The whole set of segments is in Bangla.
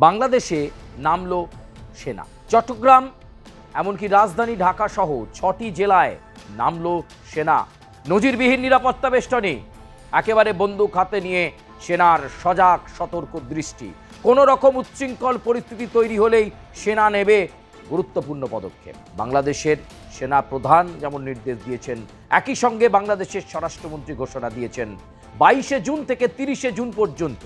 বাংলাদেশে নামলো সেনা। চট্টগ্রাম এমনকি রাজধানী ঢাকা সহ ৬টি জেলায় নামলো সেনা। নজিরবিহীন নিরাপত্তা বেষ্টনী, একেবারে বন্দুক হাতে নিয়ে সেনার সজাগ সতর্ক দৃষ্টি। কোনো রকম উচ্ছৃঙ্খল পরিস্থিতি তৈরি হলেই সেনা নেবে গুরুত্বপূর্ণ পদক্ষেপ। বাংলাদেশের সেনা প্রধান যেমন নির্দেশ দিয়েছেন, একই সঙ্গে বাংলাদেশের স্বরাষ্ট্রমন্ত্রী ঘোষণা দিয়েছেন ২২শে জুন থেকে ৩০শে জুন পর্যন্ত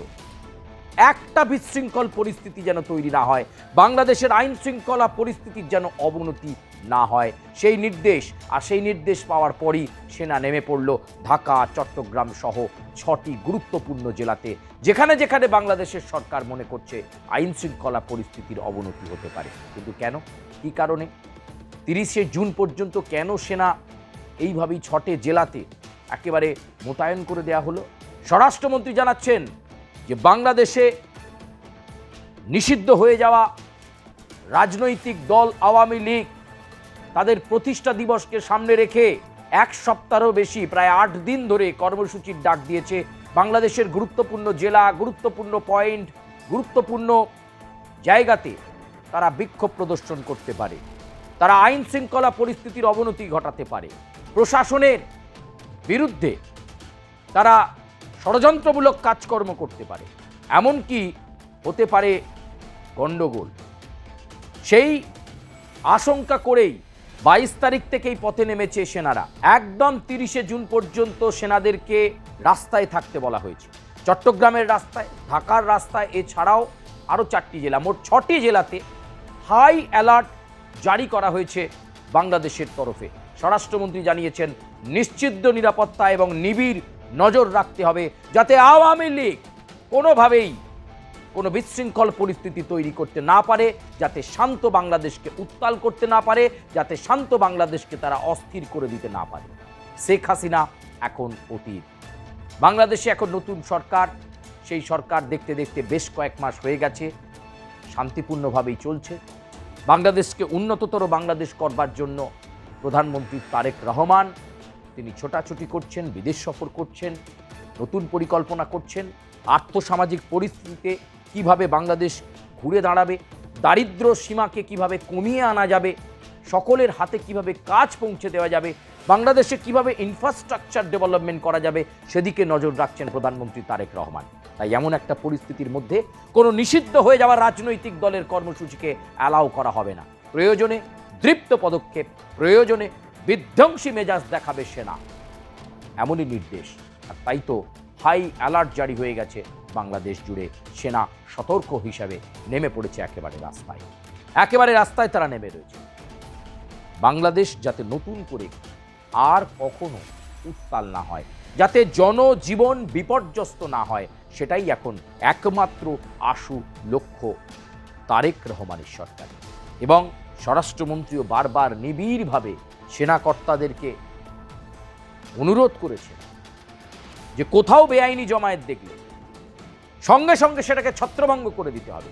একটা বিশৃঙ্খল পরিস্থিতি যেন তৈরি না হয়, বাংলাদেশের আইন শৃঙ্খলা পরিস্থিতির যেন অবনতি না হয়, সেই নির্দেশ। আর সেই নির্দেশ পাওয়ার পরই সেনা নেমে পড়ল ঢাকা, চট্টগ্রাম সহ ৬টি গুরুত্বপূর্ণ জেলাতে, যেখানে যেখানে বাংলাদেশের সরকার মনে করছে আইন শৃঙ্খলা পরিস্থিতির অবনতি হতে পারে। কিন্তু কেন, কী কারণে ৩০শে জুন পর্যন্ত কেন সেনা এইভাবেই ৬টি জেলাতে একেবারে মোতায়েন করে দেয়া হলো? স্বরাষ্ট্রমন্ত্রী জানাচ্ছেন যে বাংলাদেশে নিষিদ্ধ হয়ে যাওয়া রাজনৈতিক দল আওয়ামী লীগ তাদের প্রতিষ্ঠা দিবসকে সামনে রেখে এক সপ্তাহেরও বেশি, প্রায় ৮ দিন ধরে কর্মসূচির ডাক দিয়েছে। বাংলাদেশের গুরুত্বপূর্ণ জেলা, গুরুত্বপূর্ণ পয়েন্ট, গুরুত্বপূর্ণ জায়গাতে তারা বিক্ষোভ প্রদর্শন করতে পারে, তারা আইন শৃঙ্খলা পরিস্থিতির অবনতি ঘটাতে পারে, প্রশাসনের বিরুদ্ধে তারা ষড়যন্ত্রমূলক কাজকর্ম করতে পারে, এমনকি হতে পারে গণ্ডগোল। সেই আশঙ্কা করেই ২২ তারিখ থেকেই পথে নেমেছে সেনারা। একদম ৩০শে জুন পর্যন্ত সেনাদেরকে রাস্তায় থাকতে বলা হয়েছে। চট্টগ্রামের রাস্তায়, ঢাকার রাস্তায়, এছাড়াও আরও 4টি জেলা, মোট 6টি জেলাতে হাই অ্যালার্ট জারি করা হয়েছে বাংলাদেশের তরফে। স্বরাষ্ট্রমন্ত্রী জানিয়েছেন নিশ্চিদ্র নিরাপত্তা এবং নিবিড় নজর রাখতে হবে, যাতে আওয়ামী লীগ কোনোভাবেই কোনো বিশৃঙ্খল পরিস্থিতি তৈরি করতে না পারে, যাতে শান্ত বাংলাদেশকে উত্তাল করতে না পারে, যাতে শান্ত বাংলাদেশকে তারা অস্থির করে দিতে না পারে। শেখ হাসিনা এখন অতীত, বাংলাদেশে এখন নতুন সরকার। সেই সরকার দেখতে দেখতে বেশ কয়েক মাস হয়ে গেছে, শান্তিপূর্ণভাবেই চলছে। বাংলাদেশকে উন্নততর বাংলাদেশ করবার জন্য প্রধানমন্ত্রী তারেক রহমান তিনি ছোটাছুটি করছেন, বিদেশ সফর করছেন, নতুন পরিকল্পনা করছেন। আর্থসামাজিক পরিস্থিতিতে কিভাবে বাংলাদেশ ঘুরে দাঁড়াবে, দারিদ্র্য সীমাকে কিভাবে কমিয়ে আনা যাবে, সকলের হাতে কিভাবে কাজ পৌঁছে দেওয়া যাবে, বাংলাদেশে কিভাবে ইনফ্রাস্ট্রাকচার ডেভেলপমেন্ট করা যাবে, সেদিকে নজর রাখছেন প্রধানমন্ত্রী তারেক রহমান। তাই এমন একটা পরিস্থিতির মধ্যে কোনো নিষিদ্ধ হয়ে যাওয়া রাজনৈতিক দলের কর্মসূচিকে অ্যালাউ করা হবে না। প্রয়োজনে দৃপ্ত পদক্ষেপ, প্রয়োজনে বিধ্বংসী মেজাজ দেখাবে সেনা, এমনই নির্দেশ। আর তাই তো হাই অ্যালার্ট জারি হয়ে গেছে বাংলাদেশ জুড়ে। সেনা সতর্ক হিসাবে নেমে পড়েছে একেবারে রাস্তায়, একেবারে রাস্তায় তারা নেমে রয়েছে। বাংলাদেশ যাতে নতুন করে আর কখনো উত্তাল না হয়, যাতে জনজীবন বিপর্যস্ত না হয়, সেটাই এখন একমাত্র আশু লক্ষ্য তারেক রহমানের সরকার। এবং স্বরাষ্ট্রমন্ত্রীও বারবার নিবিড়ভাবে সেনাকর্তাদেরকে অনুরোধ করেছেন যে কোথাও বেআইনি জমায়েত দেখলে সঙ্গে সঙ্গে সেটাকে ছত্রভঙ্গ করে দিতে হবে।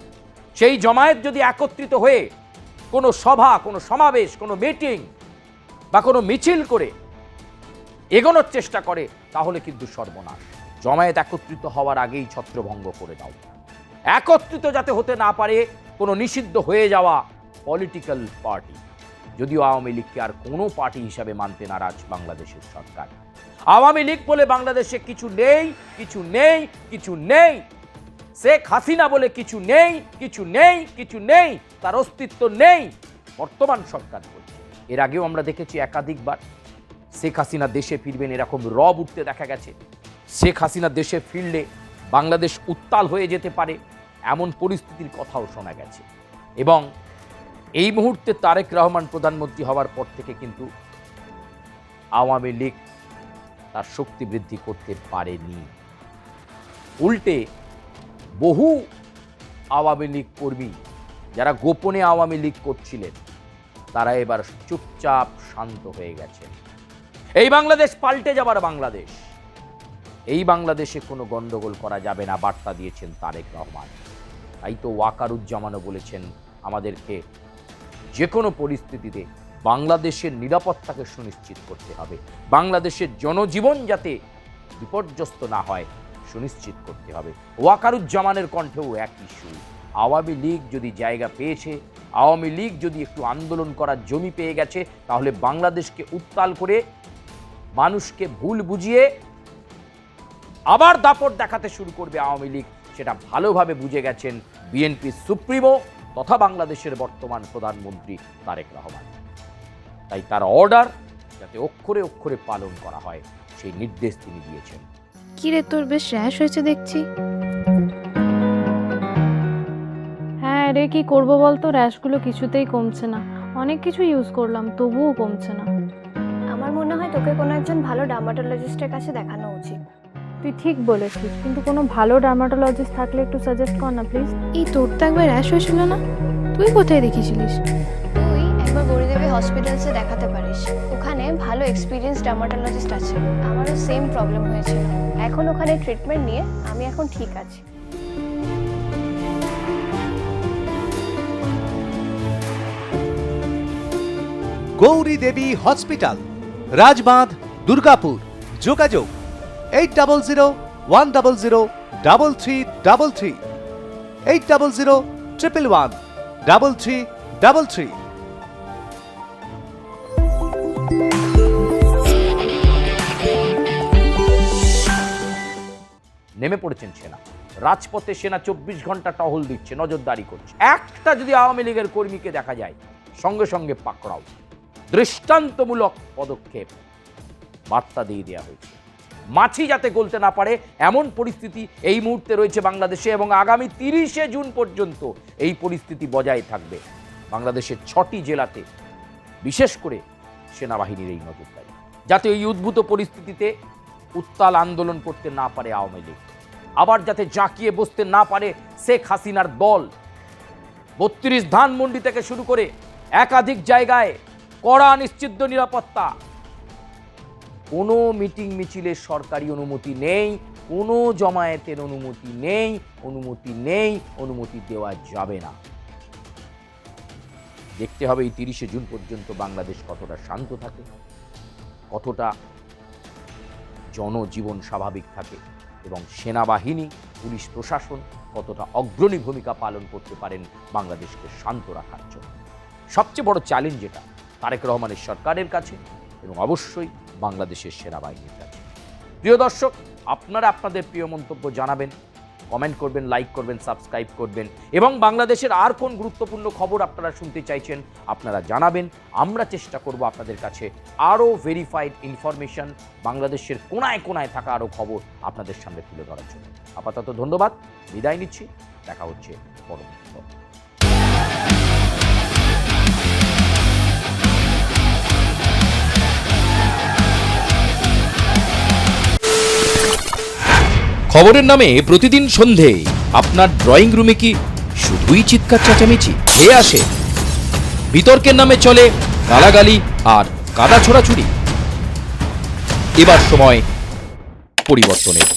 সেই জমায়েত যদি একত্রিত হয়ে কোনো সভা, কোনো সমাবেশ, কোনো মিটিং বা কোনো মিছিল করে এগোনোর চেষ্টা করে, তাহলে কিন্তু সর্বনাশ। জমায়েত একত্রিত হওয়ার আগেই ছত্রভঙ্গ করে দাও। একত্রিত যাতে হতে না পারে কোনো নিষিদ্ধ হয়ে যাওয়া পলিটিক্যাল পার্টি, যদিও আওয়ামী লীগকে আর কোনো পার্টি হিসাবে মানতে নারাজ বাংলাদেশের সরকার। আওয়ামী লীগ বলে বাংলাদেশে কিছু নেই, কিছু নেই, কিছু নেই। শেখ হাসিনা বলে কিছু নেই, কিছু নেই, কিছু নেই, তার অস্তিত্ব নেই বর্তমান সরকার বলছে। এর আগেও আমরা দেখেছি একাধিকবার শেখ হাসিনা দেশে ফিরবেন এরকম রব উঠতে দেখা গেছে। শেখ হাসিনা দেশে ফিরলে বাংলাদেশ উত্তাল হয়ে যেতে পারে, এমন পরিস্থিতির কথাও শোনা গেছে। এবং এই মুহূর্তে তারেক রহমান প্রধানমন্ত্রী হওয়ার পর থেকে কিন্তু আওয়ামী লীগ তার শক্তি বৃদ্ধি করতে পারেনি। উল্টে বহু আওয়ামী লীগ কর্মী যারা গোপনে আওয়ামী লীগ করছিলেন, তারা এবার চুপচাপ শান্ত হয়ে গেছে। এই বাংলাদেশ পাল্টে যাবার বাংলাদেশ, এই বাংলাদেশে কোনো গন্ডগোল করা যাবে না বার্তা দিয়েছেন তারেক রহমান। তাই তো ওয়াকারুজ্জামানও বলেছেন আমাদেরকে যে কোনো পরিস্থিতিতে বাংলাদেশের নিরাপত্তাকে সুনিশ্চিত করতে হবে, বাংলাদেশের জনজীবন যাতে বিপর্যস্ত না হয় সুনিশ্চিত করতে হবে। ওয়াকারুজ্জামানের কণ্ঠেও একই সুর। আওয়ামী লীগ যদি জায়গা পেয়েছে, আওয়ামী লীগ যদি একটু আন্দোলন করার জমি পেয়ে গেছে, তাহলে বাংলাদেশকে উত্তাল করে মানুষকে ভুল বুঝিয়ে আবার দাপট দেখাতে শুরু করবে আওয়ামী লীগ। সেটা ভালোভাবে বুঝে গেছেন বিএনপির সুপ্রিমো তথা বাংলাদেশের বর্তমান প্রধানমন্ত্রী তারেক রহমান। তাই তার অর্ডার যাতে অক্ষরে অক্ষরে পালন করা হয় সেই নির্দেশ তিনি দিয়েছেন। কি রে, তোর বেশ র্যাশ হয়েছে দেখছি। হ্যাঁ রে, কি করবো বলতো, র্যাশগুলো কিছুতেই কমছে না। অনেক কিছু ইউজ করলাম তবুও কমছে না। আমার মনে হয় তোকে কোনো একজন ভালো ডার্মাটোলজিস্টের কাছে দেখানো উচিত। তুই ঠিক বলেছিস, কিন্তু কোনো ভালো ডার্মাটোলজিস্ট থাকলে একটু সাজেস্ট কর না প্লিজ। এই তোর তো একবার র্যাশ হয়েছিল না? তুই কোথায় দেখিয়েছিলিস? তুই একবার গৌরীদেবী হসপিটালসে দেখাতে পারিস, ওখানে ভালো এক্সপিরিয়েন্স ডার্মাটোলজিস্ট আছে। আমারও সেম প্রবলেম হয়েছিল, এখন ওখানে ট্রিটমেন্ট নিয়ে আমি এখন ঠিক আছি। গৌরী দেবী হসপিটাল, রাজবাঁধ, দুর্গাপুর। যোগাযোগ 8001003333, 8001113333। নেমে পড়েছেন সেনা, রাজপথে সেনা 24 ঘন্টা টহল দিচ্ছে, নজরদারি করছে। একটা যদি আওয়ামী লীগের কর্মীকে দেখা যায়, সঙ্গে সঙ্গে পাকড়াও, দৃষ্টান্তমূলক পদক্ষেপ বার্তা দিয়ে দেওয়া হয়েছে। মাছি যাতে গলতে না পারে এমন পরিস্থিতি এই মুহূর্তে রয়েছে বাংলাদেশে, এবং আগামী 30শে জুন পর্যন্ত এই পরিস্থিতি বজায় থাকবে বাংলাদেশের 6টি জেলাতে, বিশেষ করে সেনাবাহিনীর এই নজরদারি, যাতে এই উদ্ভূত পরিস্থিতিতে উত্তাল আন্দোলন করতে না পারে আওয়ামী লীগ, আবার যাতে জাঁকিয়ে বসতে না পারে শেখ হাসিনার দল। 32 ধানমন্ডি থেকে শুরু করে একাধিক জায়গায় কড়া নিশ্চিত নিরাপত্তা, কোনো মিটিং মিছিলের সরকারি অনুমতি নেই, কোনো জমায়েতের অনুমতি নেই, অনুমতি দেওয়া যাবে না। দেখতে হবে এই 30শে জুন পর্যন্ত বাংলাদেশ কতটা শান্ত থাকে, কতটা জনজীবন স্বাভাবিক থাকে, এবং সেনাবাহিনী, পুলিশ প্রশাসন কতটা অগ্রণী ভূমিকা পালন করতে পারেন বাংলাদেশকে শান্ত রাখার জন্য। সবচেয়ে বড় চ্যালেঞ্জ যেটা তারেক রহমানের সরকারের কাছে এবং অবশ্যই বাংলাদেশের সেনাবাহিনীর কাছে। প্রিয় দর্শক, আপনারা আপনাদের প্রিয় মন্তব্য জানাবেন, কমেন্ট করবেন, লাইক করবেন, সাবস্ক্রাইব করবেন, এবং বাংলাদেশের আর কোন গুরুত্বপূর্ণ খবর আপনারা শুনতে চাইছেন আপনারা জানাবেন। আমরা চেষ্টা করব আপনাদের কাছে আরও ভেরিফাইড ইনফরমেশন, বাংলাদেশের কোনায় কোনায় থাকা আরও খবর আপনাদের সামনে তুলে ধরার জন্য। আপাতত ধন্যবাদ, বিদায় নিচ্ছি, দেখা হচ্ছে পরবর্তী পর্বে। খবরের নামে প্রতিদিন সন্ধে আপনার ড্রয়িং রুমে কি শুধুই চিৎকার চেঁচামেচি হে আসে? বিতর্কের নামে চলে গালাগালি আর কাদা ছোড়াছুড়ি। এবার সময় পরিবর্তনের।